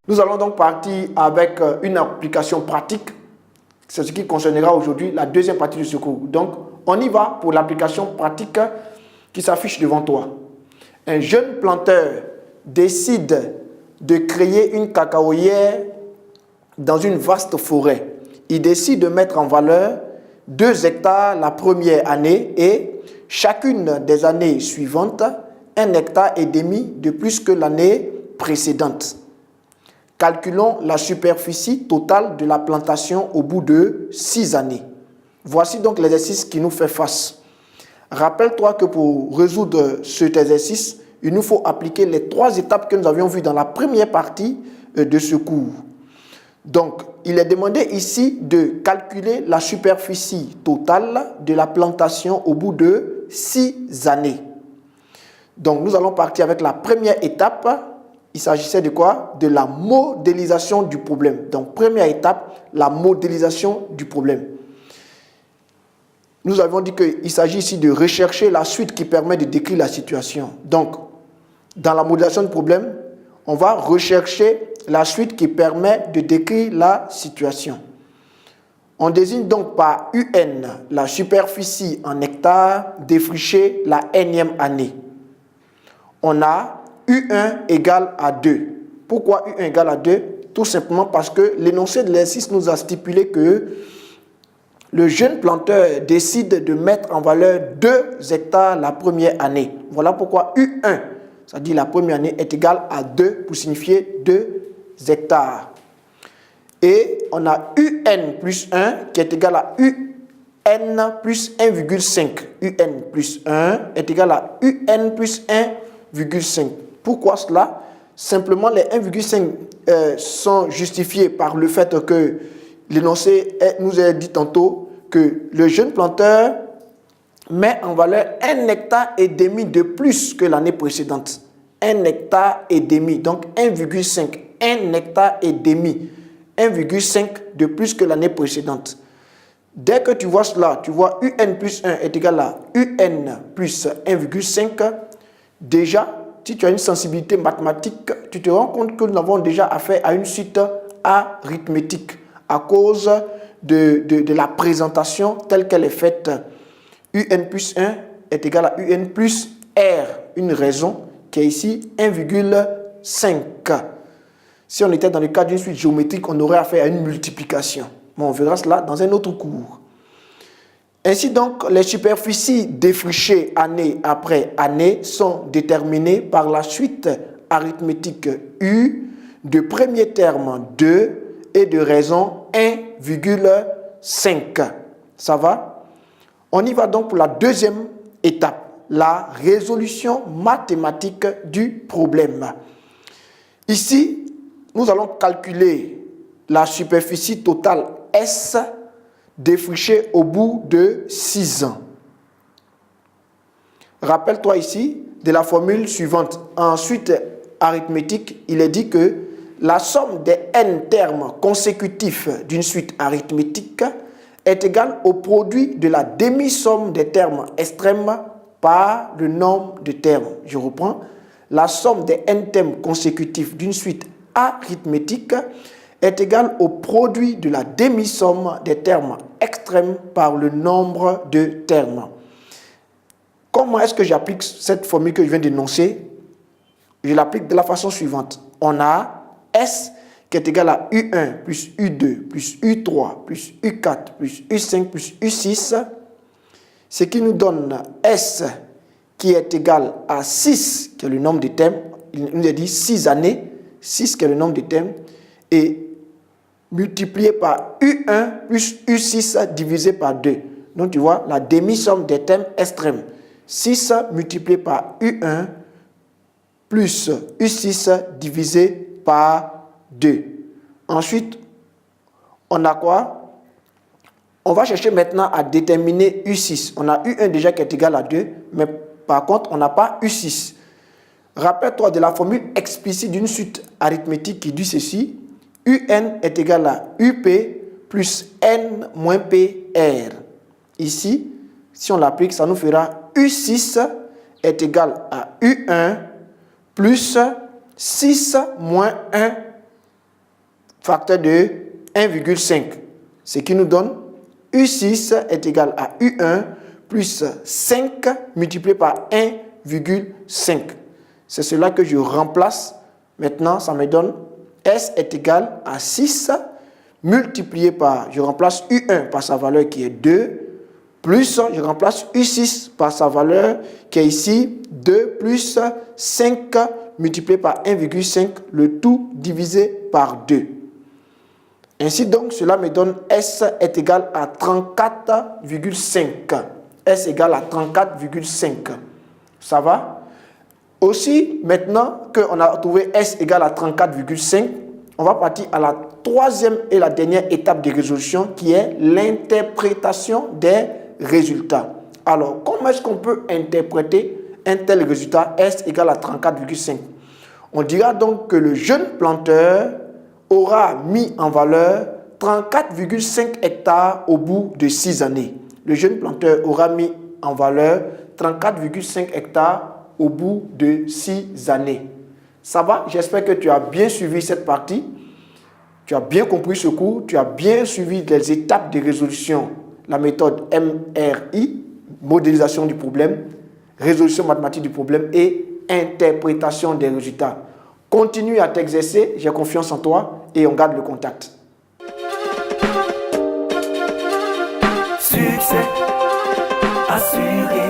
Nous allons donc partir avec une application pratique. C'est ce qui concernera aujourd'hui la deuxième partie de ce cours. Donc, on y va pour l'application pratique qui s'affiche devant toi. Un jeune planteur décide de créer une cacaoyère dans une vaste forêt. Il décide de mettre en valeur 2 hectares la première année et chacune des années suivantes, 1,5 hectare de plus que l'année précédente. Calculons la superficie totale de la plantation au bout de 6 années. Voici donc l'exercice qui nous fait face. Rappelle-toi que pour résoudre cet exercice, il nous faut appliquer les 3 étapes que nous avions vues dans la première partie de ce cours. Donc, il est demandé ici de calculer la superficie totale de la plantation au bout de 6 années. Donc, nous allons partir avec la première étape. Il s'agissait de quoi? De la modélisation du problème. Donc, première étape, la modélisation du problème. Nous avons dit qu'il s'agit ici de rechercher la suite qui permet de décrire la situation. Donc, dans la modélisation du problème, on va rechercher la suite qui permet de décrire la situation. On désigne donc par UN la superficie en hectares défrichée la nème année. On a U1 égale à 2. Pourquoi U1 égale à 2? Tout simplement parce que l'énoncé de l'exercice nous a stipulé que le jeune planteur décide de mettre en valeur 2 hectares la première année. Voilà pourquoi U1, c'est-à-dire la première année, est égal à 2 pour signifier 2 hectares. Et on a UN plus 1 qui est égal à UN plus 1,5. UN plus 1 est égal à UN plus 1,5. Pourquoi cela? Simplement, les 1,5 sont justifiés par le fait que l'énoncé nous a dit tantôt que le jeune planteur met en valeur 1,5 hectare de plus que l'année précédente. 1,5 hectare, donc 1,5. 1,5 hectare, 1,5 de plus que l'année précédente. Dès que tu vois cela, tu vois UN plus 1 est égal à UN plus 1,5. Déjà, si tu as une sensibilité mathématique, tu te rends compte que nous avons déjà affaire à une suite arithmétique à cause de la présentation telle qu'elle est faite. UN plus 1 est égal à UN plus R, une raison qui est ici 1,5. Si on était dans le cas d'une suite géométrique, on aurait affaire à une multiplication. Mais on verra cela dans un autre cours. Ainsi donc, les superficies défrichées année après année sont déterminées par la suite arithmétique U de premier terme 2 et de raison 1,5. Ça va? On y va donc pour la deuxième étape, la résolution mathématique du problème. Ici, nous allons calculer la superficie totale S défrichée au bout de 6 ans. Rappelle-toi ici de la formule suivante. Ensuite, arithmétique, il est dit que la somme des n termes consécutifs d'une suite arithmétique est égale au produit de la demi-somme des termes extrêmes par le nombre de termes. Je reprends. La somme des n termes consécutifs d'une suite arithmétique est égale au produit de la demi-somme des termes extrêmes par le nombre de termes. Comment est-ce que j'applique cette formule que je viens d'énoncer? Je l'applique de la façon suivante. On a S qui est égal à U1 plus U2 plus U3 plus U4 plus U5 plus U6, ce qui nous donne S qui est égal à 6, qui est le nombre de termes. Il nous a dit 6 années, 6 qui est le nombre de termes, et multiplié par U1 plus U6 divisé par 2. Donc tu vois la demi-somme des termes extrêmes. 6 multiplié par U1 plus U6 divisé par 2. Ensuite, on a quoi? On va chercher maintenant à déterminer U6. On a U1 déjà qui est égal à 2, mais par contre, on n'a pas U6. Rappelle-toi de la formule explicite d'une suite arithmétique qui dit ceci. UN est égal à UP plus N moins PR. Ici, si on l'applique, ça nous fera U6 est égal à U1 plus 6 moins 1 facteur de 1,5. Ce qui nous donne U6 est égal à U1 plus 5 multiplié par 1,5. C'est cela que je remplace. Maintenant, ça me donne S est égal à 6 multiplié par, je remplace U1 par sa valeur qui est 2, plus je remplace U6 par sa valeur qui est ici 2 plus 5 multiplié par 1,5, le tout divisé par 2. Ainsi donc, cela me donne S est égal à 34,5. S égale à 34,5. Ça va? Aussi, maintenant qu'on a trouvé S égale à 34,5, on va partir à la troisième et la dernière étape de résolution qui est l'interprétation des résultats. Alors, comment est-ce qu'on peut interpréter un tel résultat S égale à 34,5? On dira donc que le jeune planteur aura mis en valeur 34,5 hectares au bout de 6 années. Le jeune planteur aura mis en valeur 34,5 hectares au bout de 6 années. Ça va? J'espère que tu as bien suivi cette partie. Tu as bien compris ce cours. Tu as bien suivi les étapes de résolution. La méthode MRI, modélisation du problème, résolution mathématique du problème et interprétation des résultats. Continue à t'exercer. J'ai confiance en toi et on garde le contact. Succès assuré.